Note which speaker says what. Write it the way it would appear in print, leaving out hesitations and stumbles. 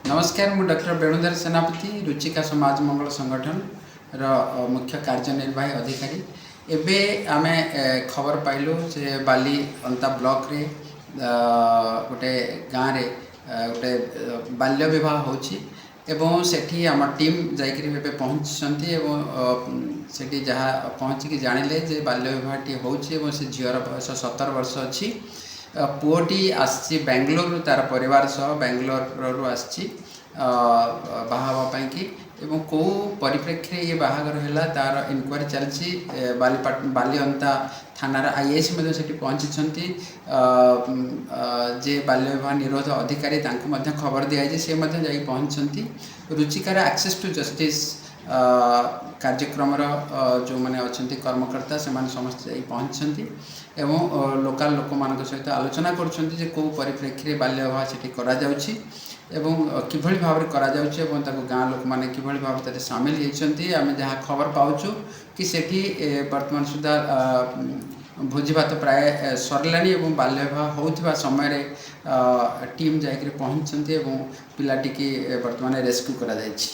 Speaker 1: नमस्कार मु डॉक्टर वेणुधर सेनापति रुचिका समाज मंगल संगठन मुख्य कार्यनिर्वाही अधिकारी। एबे आमे खबर पाइलु जे बाली अंता ब्लॉक रे गोटे गाँव रे गोटे बाल्य विवाह होची एवं सेठी आम टीम जाइकरी पहुँचती सेठी जहाँ पहुँचिकी जानिले जे बाल्य विवाहटी होची एवं से झीवर बयस 17 वर्ष अच्छी। पुओटी आसी बेंगलोर तार परिवार सह बेंगलोर आसी बाहावाई कि कौ परिप्रेक्षी ये बाहागर है तार इनक्वारी चलती बालीअंता थानार आईएएस से पहुँची जे बाल्य विवाह निरोध अधिकारी खबर दिखाई से पहुँचती रुचिकार एक्सेस टू जस्टिस कार्यक्रम जो मैंने अच्छा कर्मकर्ता से समस्त पहुँचती एवं लोकाल लोक मान सहित आलोचना कर कौ परिप्रेक्षी बाल्य विवाह से किभली भाव गाँ लोक मैंने किभली भाव सामिल होती आम जहाँ खबर पाचु कि सेठी वर्तमान सुधा भोजी भात प्राय सरलानी बाल्य विवाह होता समय टीम जाकर पहुँचती पिलाटी वर्तमान रेस्क्यू करा जायछि।